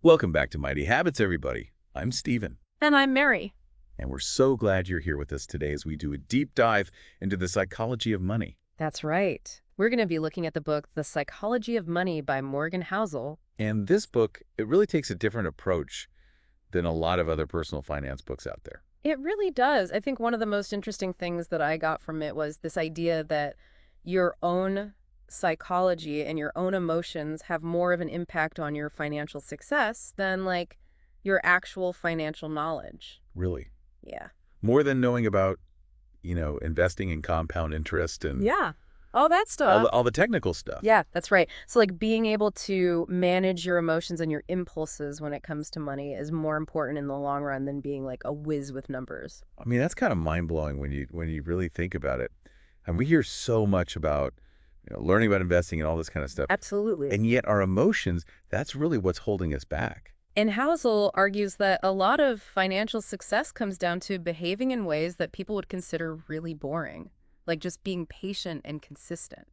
Welcome back to Mighty Habits, everybody. I'm Steven, And I'm Mary. and we're so glad you're here with us today as we do a deep dive into the psychology of money. That's right. We're going to be looking at the book The Psychology of Money by Morgan Housel. And this book, it really takes a different approach than a lot of other personal finance books out there. It really does. I think one of the most interesting things that I got from it was this idea that your own psychology and your own emotions have more of an impact on your financial success than your actual financial knowledge. Really. Yeah. More than knowing about, investing in compound interest and Yeah. All that all stuff. the, all the technical stuff. Yeah, that's right. So being able to manage your emotions and your impulses when it comes to money is more important in the long run than being like a whiz with numbers. I mean, that's kind of mind-blowing when you really think about it. And we hear so much about, learning about investing and all this kind of stuff. Absolutely. And yet our emotions, that's really what's holding us back. And Housel argues that a lot of financial success comes down to behaving in ways that people would consider really boring, like just being patient and consistent.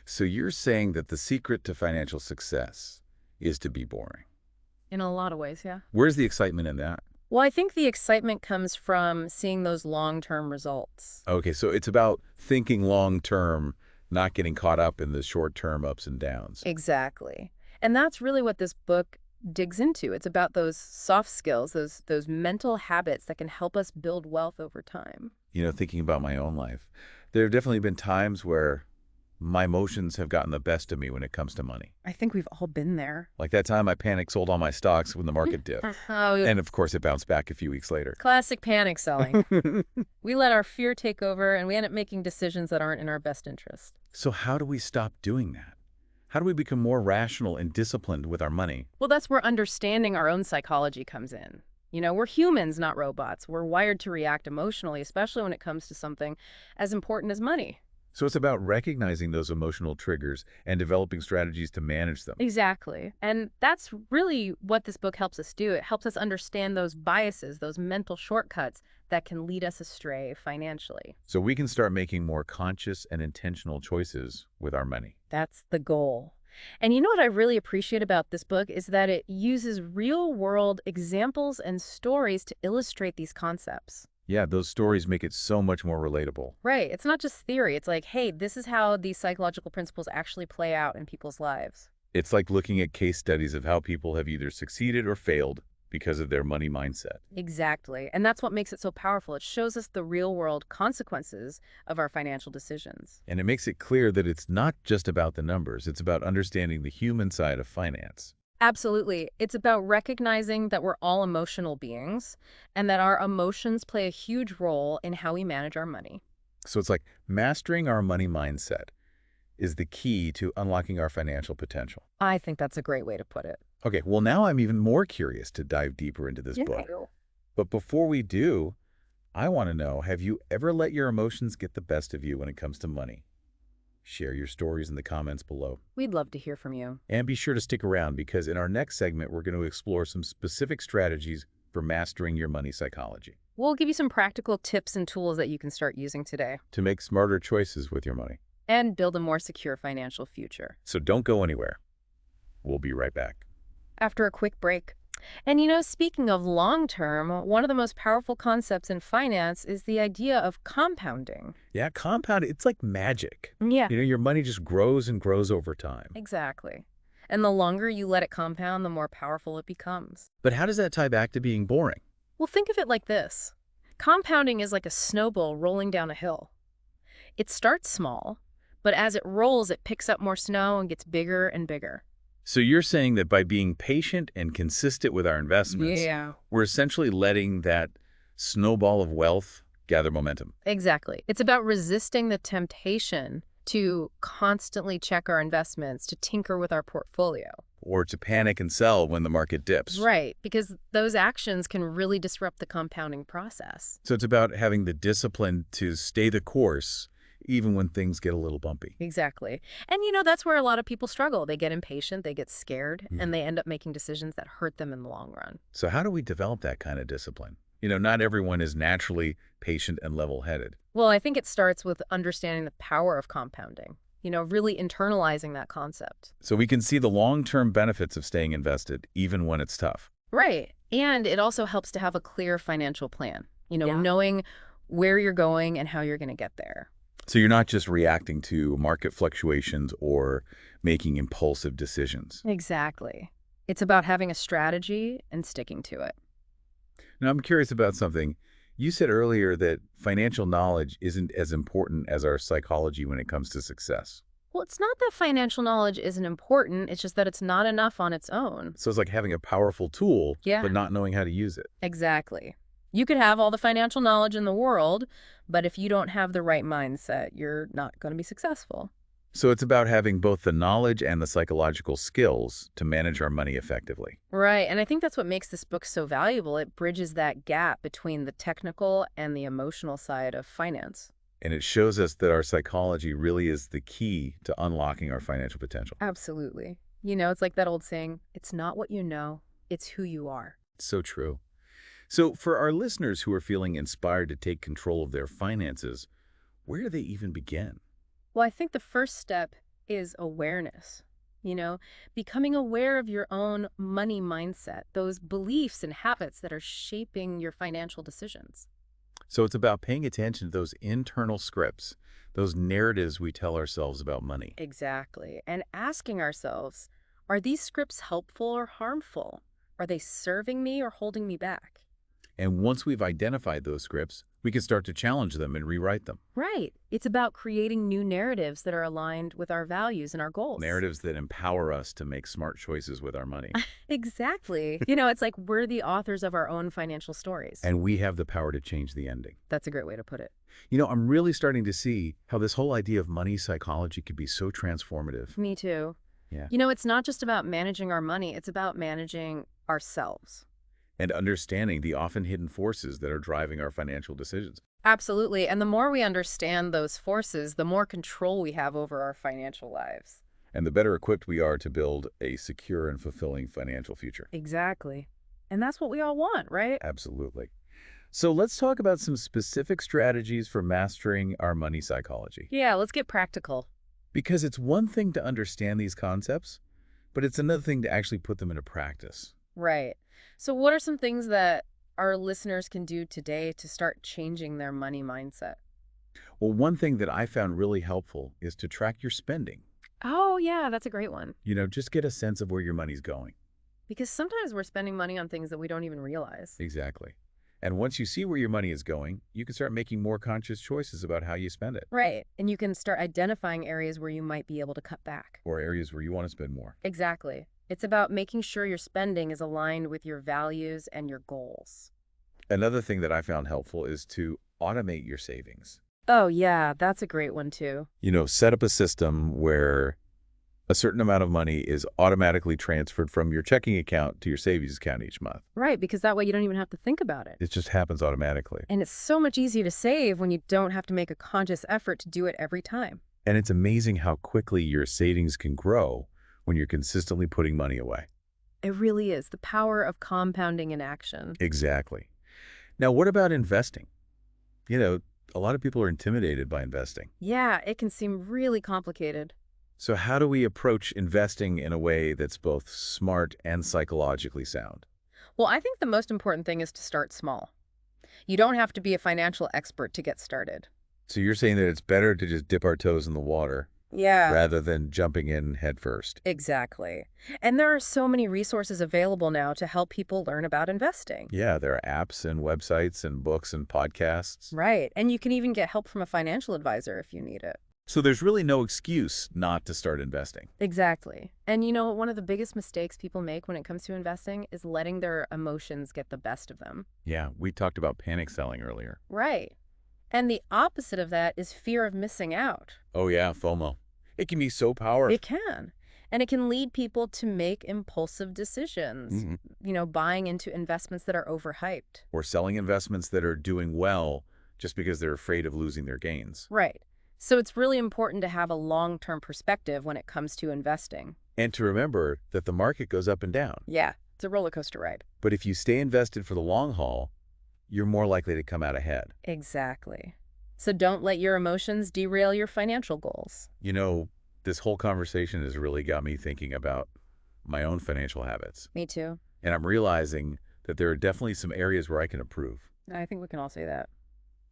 So you're saying that the secret to financial success is to be boring. In a lot of ways, yeah. Where's the excitement in that? Well, I think the excitement comes from seeing those long-term results. Okay, so it's about thinking long-term, not getting caught up in the short-term ups and downs. Exactly. And that's really what this book digs into. It's about those soft skills, those mental habits that can help us build wealth over time. Thinking about my own life, there have definitely been times where my emotions have gotten the best of me when it comes to money. I think we've all been there. Like that time I panic sold all my stocks when the market dipped. Oh, And of course it bounced back a few weeks later. classic panic selling. We let our fear take over and we end up making decisions that aren't in our best interest. So how do we stop doing that? How do we become more rational and disciplined with our money? Well, that's where understanding our own psychology comes in. We're humans, not robots. We're wired to react emotionally, especially when it comes to something as important as money. So it's about recognizing those emotional triggers and developing strategies to manage them. Exactly. And that's really what this book helps us do. It helps us understand those biases, those mental shortcuts that can lead us astray financially. So we can start making more conscious and intentional choices with our money. That's the goal. And you know what I really appreciate about this book is that it uses real-world examples and stories to illustrate these concepts. Yeah, those stories make it so much more relatable. Right. It's not just theory. It's like, hey, this is how these psychological principles actually play out in people's lives. It's like looking at case studies of how people have either succeeded or failed because of their money mindset. Exactly. And that's what makes it so powerful. It shows us the real-world consequences of our financial decisions. And it makes it clear that it's not just about the numbers, it's about understanding the human side of finance. Absolutely. It's about recognizing that we're all emotional beings and that our emotions play a huge role in how we manage our money. So it's like mastering our money mindset is the key to unlocking our financial potential. I think that's a great way to put it. Okay, well, now I'm even more curious to dive deeper into this book. But before we do, I want to know, have you ever let your emotions get the best of you when it comes to money? Share your stories in the comments below. We'd love to hear from you. And be sure to stick around because in our next segment, we're going to explore some specific strategies for mastering your money psychology We'll give you some practical tips and tools that you can start using today to make smarter choices with your money. and build a more secure financial future. So don't go anywhere. We'll be right back. After a quick break. And speaking of long-term, one of the most powerful concepts in finance is the idea of compounding. Yeah, compound, it's like magic. Yeah, Your money just grows and grows over time. exactly. And the longer you let it compound, the more powerful it becomes. But how does that tie back to being boring? Well, think of it like this. Compounding is like a snowball rolling down a hill. It starts small, but as it rolls, it picks up more snow and gets bigger and bigger. So you're saying that by being patient and consistent with our investments, we're essentially letting that snowball of wealth gather momentum. Exactly. It's about resisting the temptation to constantly check our investments, to tinker with our portfolio. Or to panic and sell when the market dips. Right, because those actions can really disrupt the compounding process. So it's about having the discipline to stay the course even when things get a little bumpy. Exactly. And that's where a lot of people struggle. They get impatient, they get scared, and they end up making decisions that hurt them in the long run. So how do we develop that kind of discipline? Not everyone is naturally patient and level-headed. Well, I think it starts with understanding the power of compounding. really internalizing that concept. So we can see the long-term benefits of staying invested, even when it's tough. Right. And it also helps to have a clear financial plan, Yeah. knowing where you're going and how you're going to get there. So you're not just reacting to market fluctuations or making impulsive decisions. Exactly. It's about having a strategy and sticking to it. Now, I'm curious about something. You said earlier that financial knowledge isn't as important as our psychology when it comes to success. Well, it's not that financial knowledge isn't important. It's just that it's not enough on its own. So it's like having a powerful tool, Yeah. but not knowing how to use it. Exactly. You could have all the financial knowledge in the world, but if you don't have the right mindset, you're not going to be successful. So it's about having both the knowledge and the psychological skills to manage our money effectively. Right. And I think that's what makes this book so valuable. It bridges that gap between the technical and the emotional side of finance. And it shows us that our psychology really is the key to unlocking our financial potential. Absolutely. It's like that old saying, it's not what you know, it's who you are. So true. So for our listeners who are feeling inspired to take control of their finances, where do they even begin? Well, I think the first step is awareness. Becoming aware of your own money mindset, those beliefs and habits that are shaping your financial decisions. So it's about paying attention to those internal scripts, those narratives we tell ourselves about money. Exactly. And asking ourselves, are these scripts helpful or harmful? Are they serving me or holding me back? And once we've identified those scripts, we can start to challenge them and rewrite them. Right. It's about creating new narratives that are aligned with our values and our goals. Narratives that empower us to make smart choices with our money. Exactly. It's like we're the authors of our own financial stories. And we have the power to change the ending. That's a great way to put it. I'm really starting to see how this whole idea of money psychology could be so transformative. Me too. Yeah. It's not just about managing our money. It's about managing ourselves. And understanding the often hidden forces that are driving our financial decisions. Absolutely. And the more we understand those forces, the more control we have over our financial lives. And the better equipped we are to build a secure and fulfilling financial future. Exactly. And that's what we all want, right? Absolutely. So let's talk about some specific strategies for mastering our money psychology. Yeah, let's get practical. Because it's one thing to understand these concepts, but it's another thing to actually put them into practice. Right. So what are some things that our listeners can do today to start changing their money mindset? Well, one thing that I found really helpful is to track your spending. Oh, yeah, that's a great one. Just get a sense of where your money's going. Because sometimes we're spending money on things that we don't even realize. Exactly. And once you see where your money is going, you can start making more conscious choices about how you spend it. Right. And you can start identifying areas where you might be able to cut back. Or areas where you want to spend more. Exactly. It's about making sure your spending is aligned with your values and your goals. Another thing that I found helpful is to automate your savings. Oh, yeah, that's a great one, too. Set up a system where a certain amount of money is automatically transferred from your checking account to your savings account each month. Right, because that way you don't even have to think about it. It just happens automatically. And it's so much easier to save when you don't have to make a conscious effort to do it every time. And it's amazing how quickly your savings can grow when you're consistently putting money away. It really is the power of compounding in action. Exactly. Now, what about investing? A lot of people are intimidated by investing. Yeah, it can seem really complicated. So how do we approach investing in a way that's both smart and psychologically sound? Well, I think the most important thing is to start small. You don't have to be a financial expert to get started. So you're saying that it's better to just dip our toes in the water Yeah. rather than jumping in head first. Exactly. And there are so many resources available now to help people learn about investing. Yeah, there are apps and websites and books and podcasts. Right. And you can even get help from a financial advisor if you need it. So there's really no excuse not to start investing. Exactly. And one of the biggest mistakes people make when it comes to investing is letting their emotions get the best of them. Yeah, we talked about panic selling earlier. Right. And the opposite of that is fear of missing out. Oh yeah, FOMO. It can be so powerful. It can. And it can lead people to make impulsive decisions, buying into investments that are overhyped. Or selling investments that are doing well just because they're afraid of losing their gains. Right. So it's really important to have a long-term perspective when it comes to investing. And to remember that the market goes up and down. Yeah, it's a roller coaster ride. But if you stay invested for the long haul, you're more likely to come out ahead. Exactly. So don't let your emotions derail your financial goals. This whole conversation has really got me thinking about my own financial habits. Me too. And I'm realizing that there are definitely some areas where I can improve. I think we can all say that.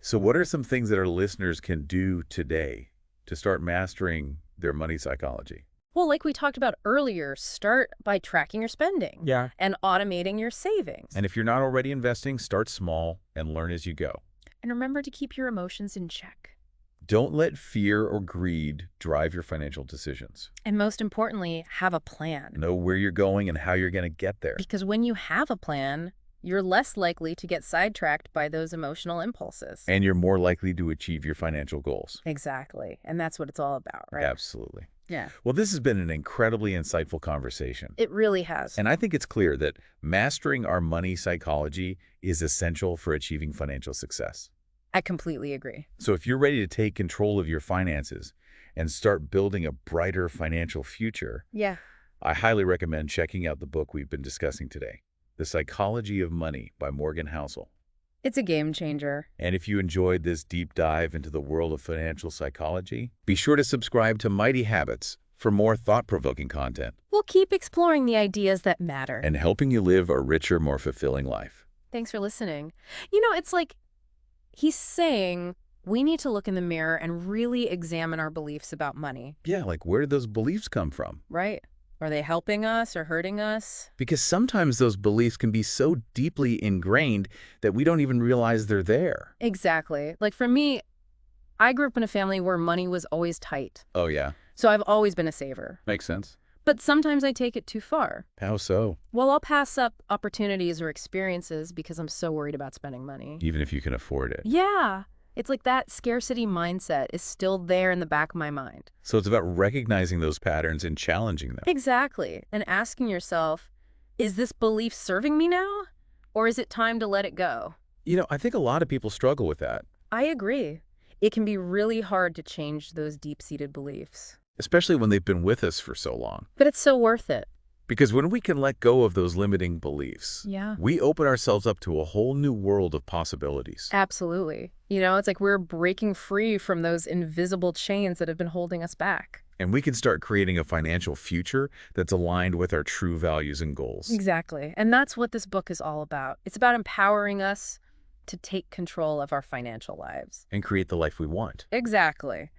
So what are some things that our listeners can do today to start mastering their money psychology? Well, like we talked about earlier, start by tracking your spending. Yeah. And automating your savings. And if you're not already investing, start small and learn as you go. And remember to keep your emotions in check. Don't let fear or greed drive your financial decisions. And most importantly, have a plan. Know where you're going and how you're going to get there. Because when you have a plan, you're less likely to get sidetracked by those emotional impulses. And you're more likely to achieve your financial goals. Exactly. And that's what it's all about, right? Absolutely. Yeah. Well, this has been an incredibly insightful conversation. It really has. And I think it's clear that mastering our money psychology is essential for achieving financial success. I completely agree. So if you're ready to take control of your finances and start building a brighter financial future, Yeah. I highly recommend checking out the book we've been discussing today, The Psychology of Money by Morgan Housel. It's a game changer. And if you enjoyed this deep dive into the world of financial psychology, be sure to subscribe to Mighty Habits for more thought-provoking content We'll keep exploring the ideas that matter. and helping you live a richer, more fulfilling life. Thanks for listening. You know, it's like he's saying we need to look in the mirror and really examine our beliefs about money, Yeah, like where did those beliefs come from? right? Are they helping us or hurting us? Because sometimes those beliefs can be so deeply ingrained that we don't even realize they're there. Exactly. Like for me, I grew up in a family where money was always tight. Oh, yeah. So I've always been a saver. Makes sense. But sometimes I take it too far. How so? Well, I'll pass up opportunities or experiences because I'm so worried about spending money. Even if you can afford it. Yeah. It's like that scarcity mindset is still there in the back of my mind. So it's about recognizing those patterns and challenging them. Exactly. And asking yourself, is this belief serving me now? Or is it time to let it go? You know, I think a lot of people struggle with that, I agree. It can be really hard to change those deep-seated beliefs. especially when they've been with us for so long. But it's so worth it. Because when we can let go of those limiting beliefs, Yeah. we open ourselves up to a whole new world of possibilities. Absolutely. You know, it's like we're breaking free from those invisible chains that have been holding us back. And we can start creating a financial future that's aligned with our true values and goals. Exactly. And that's what this book is all about. It's about empowering us to take control of our financial lives. And create the life we want. Exactly.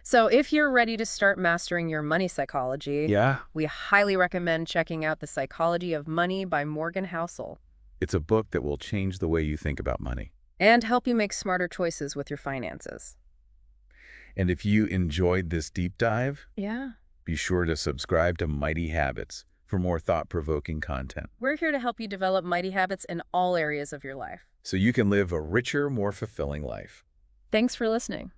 So if you're ready to start mastering your money psychology, Yeah, we highly recommend checking out The Psychology of Money by Morgan Housel it's a book that will change the way you think about money. and help you make smarter choices with your finances. And if you enjoyed this deep dive, Yeah. be sure to subscribe to Mighty Habits for more thought-provoking content, We're here to help you develop mighty habits in all areas of your life. so you can live a richer, more fulfilling life. Thanks for listening.